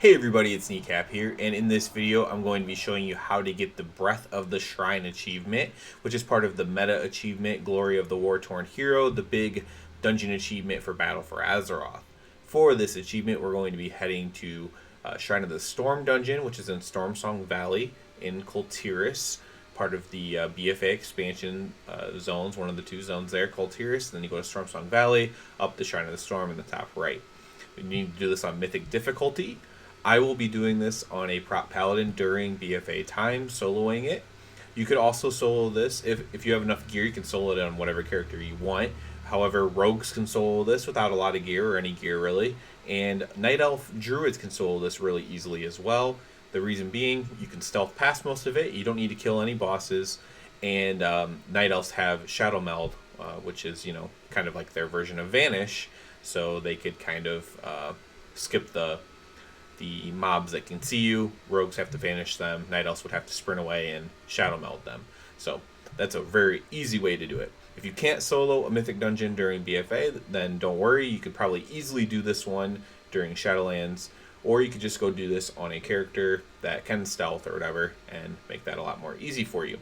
Hey everybody, it's Kneecap here, and in this video I'm going to be showing you how to get the Breath of the Shrine achievement, which is part of the meta achievement, Glory of the Wartorn Hero, the big dungeon achievement for Battle for Azeroth. For this achievement, we're going to be heading to Shrine of the Storm dungeon, which is in Stormsong Valley in Kultiris, part of the BFA expansion zones, one of the two zones there, Kultiris. Then you go to Stormsong Valley, up the Shrine of the Storm in the top right. You need to do this on Mythic difficulty. I will be doing this on a prop paladin during BFA time, soloing it. You could also solo this if you have enough gear. You can solo it on whatever character you want. However, rogues can solo this without a lot of gear or any gear really, and night elf druids can solo this really easily as well. The reason being, you can stealth past most of it. You don't need to kill any bosses, and night elves have shadow meld, which is kind of like their version of vanish, so they could kind of skip the mobs that can see you. Rogues have to vanish them. Night elves would have to sprint away and shadow meld them. So that's a very easy way to do it. If you can't solo a mythic dungeon during BFA, then don't worry. You could probably easily do this one during Shadowlands, or you could just go do this on a character that can stealth or whatever and make that a lot more easy for you.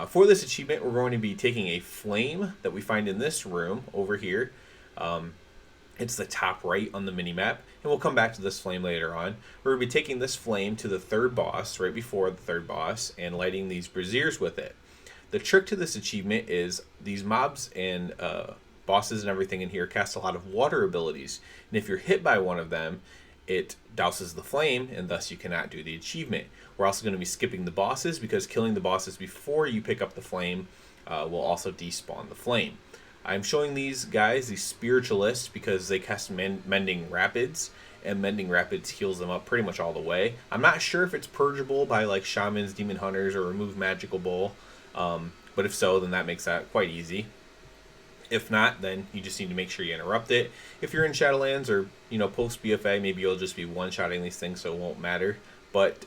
For this achievement, we're going to be taking a flame that we find in this room over here. It's the top right on the minimap, and we'll come back to this flame later on. We're going to be taking this flame to the third boss, right before the third boss, and lighting these braziers with it. The trick to this achievement is these mobs and bosses and everything in here cast a lot of water abilities, and if you're hit by one of them, it douses the flame, and thus you cannot do the achievement. We're also going to be skipping the bosses, because killing the bosses before you pick up the flame will also despawn the flame. I'm showing these guys, these spiritualists, because they cast Mending Rapids, and Mending Rapids heals them up pretty much all the way. I'm not sure if it's purgeable by like shamans, demon hunters, or remove magical bowl, but if so, then that makes that quite easy. If not, then you just need to make sure you interrupt it. If you're in Shadowlands or post BFA, maybe you'll just be one-shotting these things, so it won't matter. But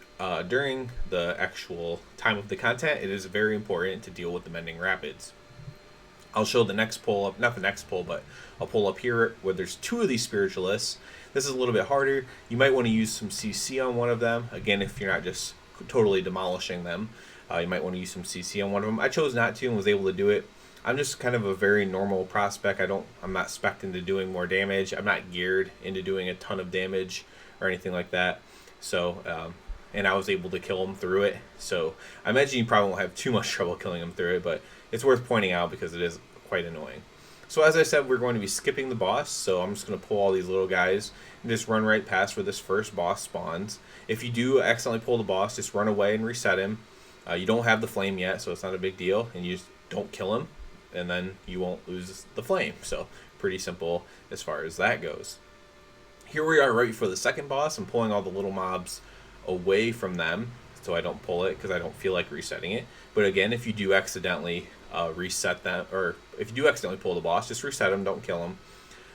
during the actual time of the content, it is very important to deal with the Mending Rapids. I'll show the next pull up, not the next pull, but I'll pull up here where there's two of these spiritualists. This is a little bit harder. You might want to use some CC on one of them. Again, if you're not just totally demolishing them, you might want to use some CC on one of them. I chose not to and was able to do it. I'm just kind of a very normal prospect. I'm not spec'd into doing more damage. I'm not geared into doing a ton of damage or anything like that. So, and I was able to kill him through it. So I imagine you probably won't have too much trouble killing him through it, but it's worth pointing out because it is quite annoying. So as I said, we're going to be skipping the boss, so I'm just going to pull all these little guys and just run right past where this first boss spawns. If you do accidentally pull the boss, just run away and reset him. You don't have the flame yet, so it's not a big deal, and you just don't kill him, and then you won't lose the flame. So pretty simple as far as that goes. Here we are right before the second boss. I'm pulling all the little mobs away from them so I don't pull it because I don't feel like resetting it. But again, if you do accidentally reset them, or if you do accidentally pull the boss, just reset them, don't kill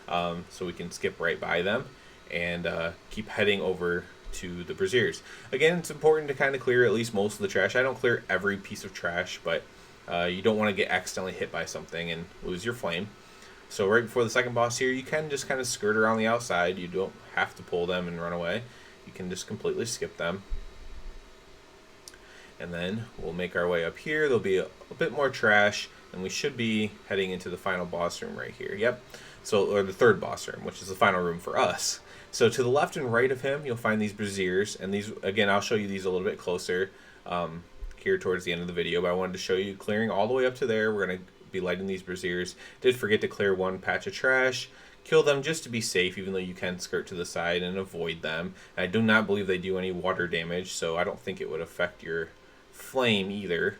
them, so we can skip right by them and keep heading over to the braziers. Again, it's important to kind of clear at least most of the trash. I don't clear every piece of trash, but you don't want to get accidentally hit by something and lose your flame. So right before the second boss here, you can just kind of skirt around the outside. You don't have to pull them and run away. You can just completely skip them. And then we'll make our way up here. There'll be a bit more trash, and we should be heading into the final boss room right here. Yep. So, or the third boss room, which is the final room for us. So to the left and right of him, you'll find these braziers, and these, again, I'll show you these a little bit closer here towards the end of the video, but I wanted to show you clearing all the way up to there. We're going to be lighting these braziers. Did forget to clear one patch of trash. Kill them just to be safe, even though you can skirt to the side and avoid them. And I do not believe they do any water damage, so I don't think it would affect your flame either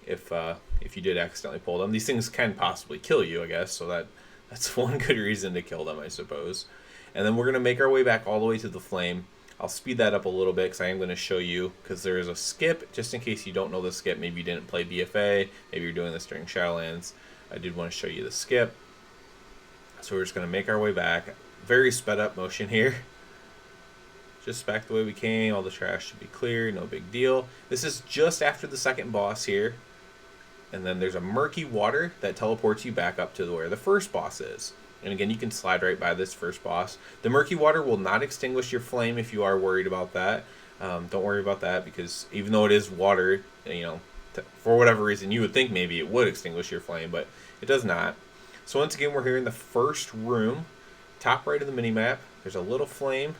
if you did accidentally pull them. These things can possibly kill you, I guess, so that's one good reason to kill them, I suppose. And then we're going to make our way back all the way to the flame. I'll speed that up a little bit because I am going to show you, because there is a skip, just in case you don't know the skip. Maybe you didn't play BFA, maybe you're doing this during Shadowlands. I did want to show you the skip. So we're just going to make our way back. Very sped up motion here. Just back the way we came. All the trash should be clear. No big deal. This is just after the second boss here. And then there's a murky water that teleports you back up to where the first boss is. And again, you can slide right by this first boss. The murky water will not extinguish your flame if you are worried about that. Don't worry about that, because even though it is water, you know, for whatever reason, you would think maybe it would extinguish your flame, but it does not. So once again, we're here in the first room, top right of the mini-map. There's a little flame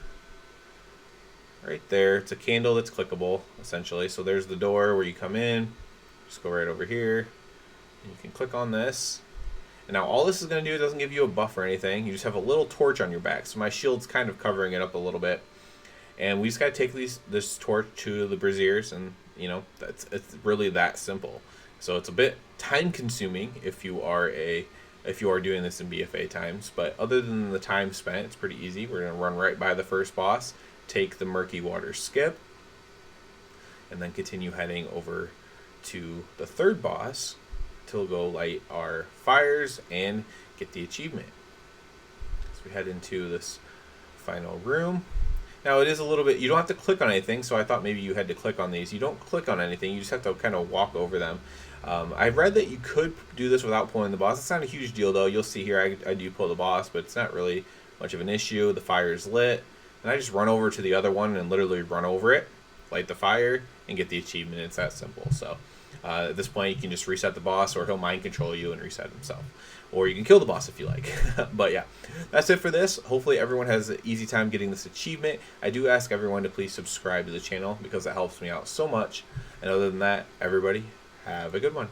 right there. It's a candle that's clickable, essentially. So there's the door where you come in. Just go right over here, and you can click on this. And now all this is going to do, it doesn't give you a buff or anything. You just have a little torch on your back. So my shield's kind of covering it up a little bit. And we just got to take this torch to the braziers, and you know, it's really that simple. So it's a bit time consuming if you are doing this in BFA times, but other than the time spent, it's pretty easy. We're going to run right by the first boss, take the murky water skip, and then continue heading over to the third boss to go light our fires and get the achievement. So we head into this final room. Now it is a little bit, you don't have to click on anything, so I thought maybe you had to click on these. You don't click on anything, you just have to kind of walk over them. I've read that you could do this without pulling the boss. It's not a huge deal though. You'll see here I do pull the boss, but it's not really much of an issue. The fire is lit, and I just run over to the other one and literally run over it, light the fire, and get the achievement. It's that simple. So at this point, you can just reset the boss, or he'll mind control you and reset himself. Or you can kill the boss if you like. But yeah, that's it for this. Hopefully everyone has an easy time getting this achievement. I do ask everyone to please subscribe to the channel because that helps me out so much. And other than that, everybody, have a good one.